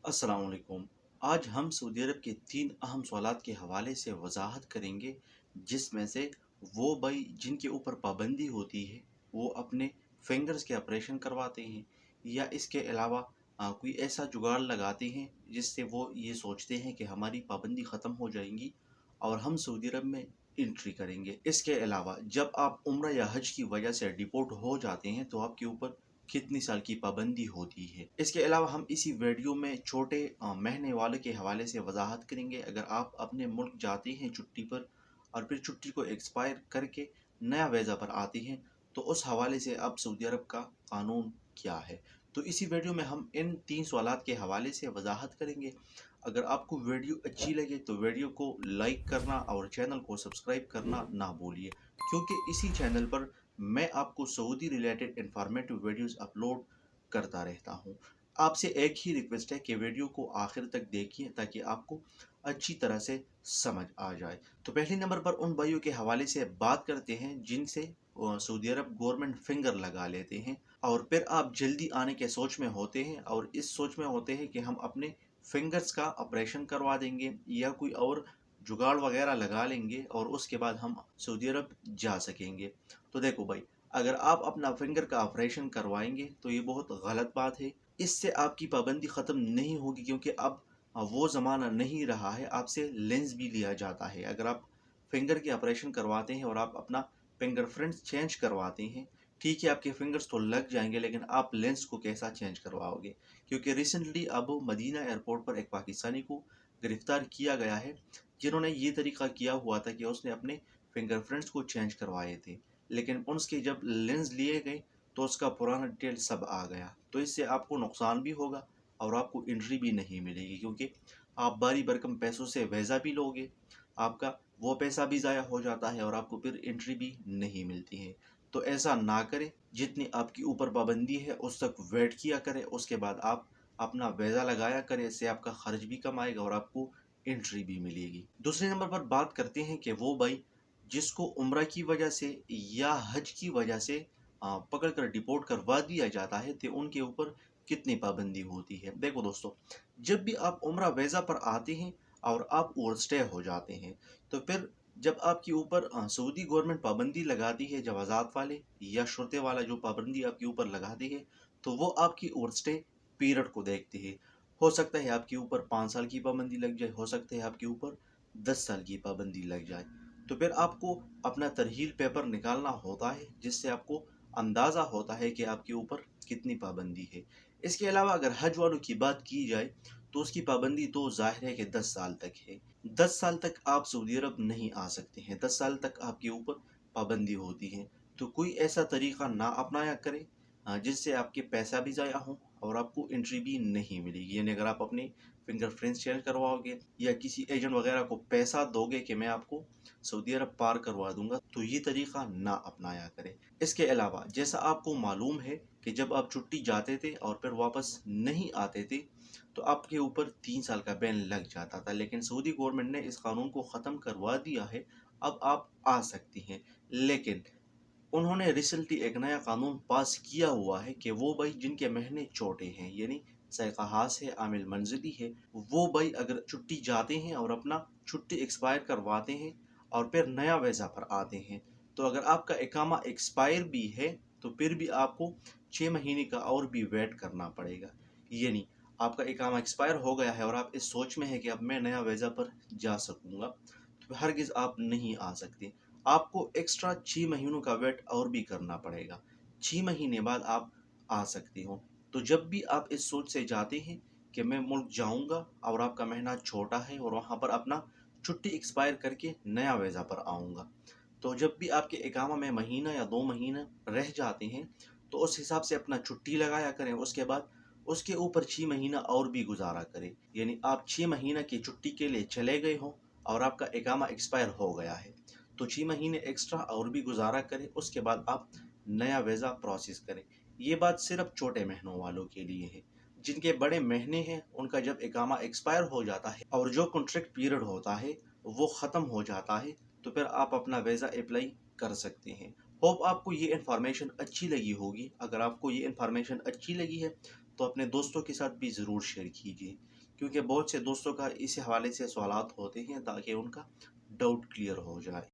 अस्सलाम वालेकुम। आज हम सऊदी अरब के 3 अहम सवालात के हवाले से वज़ाहत करेंगे, जिसमें से वो भाई जिनके ऊपर पाबंदी होती है, वो अपने फिंगर्स के ऑपरेशन करवाते हैं या इसके अलावा कोई ऐसा जुगाड़ लगाते हैं, जिससे वो ये सोचते हैं कि हमारी पाबंदी ख़त्म हो जाएँगी और हम सऊदी अरब में एंट्री करेंगे। इसके अलावा जब आप उम्रा या हज की वजह से डिपोर्ट हो जाते हैं, तो आपके ऊपर कितनी साल की पाबंदी होती है। इसके अलावा हम इसी वीडियो में छोटे महीने वालों के हवाले से वजाहत करेंगे। अगर आप अपने मुल्क जाते हैं छुट्टी पर और फिर छुट्टी को एक्सपायर करके नया वीज़ा पर आते हैं, तो उस हवाले से अब सऊदी अरब का कानून क्या है। तो इसी वीडियो में हम इन 3 सवालात के हवाले से वजाहत करेंगे। अगर आपको वीडियो अच्छी लगे तो वीडियो को लाइक करना और चैनल को सब्सक्राइब करना ना भूलिए, क्योंकि इसी चैनल पर मैं आपको Saudi related informative videos upload करता रहता हूँ। आपसे एक ही रिक्वेस्ट है कि वीडियो को आखिर तक देखिए, ताकि आपको अच्छी तरह से समझ आ जाए। तो पहले नंबर पर उन भाइयों के हवाले से बात करते हैं जिनसे सऊदी अरब गवर्नमेंट फिंगर लगा लेते हैं, और फिर आप जल्दी आने के सोच में होते हैं और इस सोच में होते हैं कि हम अपने फिंगर्स का ऑपरेशन करवा देंगे या कोई और जुगाड़ वगैरह लगा लेंगे और उसके बाद हम सऊदी अरब जा सकेंगे। तो देखो भाई, अगर आप अपना फिंगर का ऑपरेशन करवाएंगे तो ये बहुत गलत बात है। इससे आपकी पाबंदी ख़त्म नहीं होगी, क्योंकि अब वो ज़माना नहीं रहा है। आपसे लेंस भी लिया जाता है। अगर आप फिंगर के ऑपरेशन करवाते हैं और आप अपना फिंगरप्रिंट्स चेंज करवाते हैं, ठीक है आपके फिंगर्स तो लग जाएंगे, लेकिन आप लेंस को कैसा चेंज करवाओगे। क्योंकि रिसेंटली अब मदीना एयरपोर्ट पर एक पाकिस्तानी को गिरफ्तार किया गया है, जिन्होंने ये तरीका किया हुआ था कि उसने अपने फिंगरप्रिंट्स को चेंज करवाए थे, लेकिन उसके जब लेंस लिए गए तो उसका पुराना डिटेल सब आ गया। तो इससे आपको नुकसान भी होगा और आपको एंट्री भी नहीं मिलेगी, क्योंकि आप भारी भरकम पैसों से वीज़ा भी लोगे, आपका वो पैसा भी ज़ाया हो जाता है और आपको फिर एंट्री भी नहीं मिलती है। तो ऐसा ना करें। जितनी आपकी ऊपर पाबंदी है उस तक वेट किया करें, उसके बाद आप अपना वीज़ा लगाया करें। इससे आपका खर्च भी कम आएगा और आपको एंट्री भी मिलेगी। दूसरे नंबर पर बात करते हैं कि वो भाई जिसको उम्रा की वजह से या हज की वजह से पकड़ कर डिपोर्ट करवा दिया जाता है, तो उनके ऊपर कितनी पाबंदी होती है। देखो दोस्तों, जब भी आप उम्रा वीज़ा पर आते हैं और आप ओवर स्टे हो जाते हैं, तो फिर जब आपके ऊपर सऊदी गवर्नमेंट पाबंदी लगाती है, जवाज़ात वाले या शुरते वाला जो पाबंदी आपके ऊपर लगाती है, तो वो आपकी ओवर स्टे पीरियड को देखते हैं। हो सकता है आपके ऊपर 5 साल की पाबंदी लग जाए, हो सकता है आपके ऊपर 10 साल की पाबंदी लग जाए। तो फिर आपको अपना तरहील पेपर निकालना होता है, जिससे आपको अंदाज़ा होता है कि आपके ऊपर कितनी पाबंदी है। इसके अलावा अगर हज वालों की बात की जाए, तो उसकी पाबंदी तो ज़ाहिर है कि 10 साल तक है। 10 साल तक आप सऊदी अरब नहीं आ सकते हैं। 10 साल तक आपके ऊपर पाबंदी होती है। तो कोई ऐसा तरीका ना अपनाया करें जिससे आपके पैसा भी ज़ाया हो और आपको एंट्री भी नहीं मिलेगी। यानी अगर आप अपने फिंगरप्रिंट्स चेंज करवाओगे या किसी एजेंट वगैरह को पैसा दोगे कि मैं आपको सऊदी अरब पार करवा दूंगा, तो ये तरीका ना अपनाया करें। इसके अलावा जैसा आपको मालूम है कि जब आप छुट्टी जाते थे और फिर वापस नहीं आते थे, तो आपके ऊपर 3 साल का बैन लग जाता था। लेकिन सऊदी गवर्नमेंट ने इस कानून को ख़त्म करवा दिया है। अब आप आ सकती हैं। लेकिन उन्होंने रिसेंटली एक नया कानून पास किया हुआ है कि वो भाई जिनके महीने छोटे हैं, यानी सैकहास है, आमिल मंजिली है, वो भाई अगर छुट्टी जाते हैं और अपना छुट्टी एक्सपायर करवाते हैं और फिर नया वीज़ा पर आते हैं, तो अगर आपका इकामा एक्सपायर भी है, तो फिर भी आपको 6 महीने का और भी वेट करना पड़ेगा। यानी आपका इकामा एक्सपायर हो गया है और आप इस सोच में है कि अब मैं नया वीज़ा पर जा सकूंगा, तो हरगिज़ आप नहीं आ सकते। आपको एक्स्ट्रा 6 महीनों का वेट और भी करना पड़ेगा। 6 महीने बाद आप आ सकते हो। तो जब भी आप इस सोच से जाते हैं कि मैं मुल्क जाऊंगा और आपका महीना छोटा है और वहाँ पर अपना छुट्टी एक्सपायर करके नया वीज़ा पर आऊँगा, तो जब भी आपके इकामा में महीना या 2 महीना रह जाते हैं, तो उस हिसाब से अपना छुट्टी लगाया करें। उसके बाद उसके ऊपर 6 महीना और भी गुजारा करें। यानी आप 6 महीना की छुट्टी के लिए चले गए हो और आपका इकामा एक्सपायर हो गया है, तो 6 महीने एक्स्ट्रा और भी गुजारा करें। उसके बाद आप नया वीज़ा प्रोसेस करें। ये बात सिर्फ छोटे महीनों वालों के लिए है। जिनके बड़े महीने हैं, उनका जब इकामा एक्सपायर हो जाता है और जो कॉन्ट्रैक्ट पीरियड होता है वो ख़त्म हो जाता है, तो फिर आप अपना वीज़ा अप्लाई कर सकते हैं। होप आपको ये इन्फॉर्मेशन अच्छी लगी होगी। अगर आपको ये इन्फॉर्मेशन अच्छी लगी है, तो अपने दोस्तों के साथ भी ज़रूर शेयर कीजिए। کیونکہ بہت سے دوستوں کا اس حوالے سے سوالات ہوتے ہیں تاکہ ان کا ڈاؤٹ کلیئر ہو جائے۔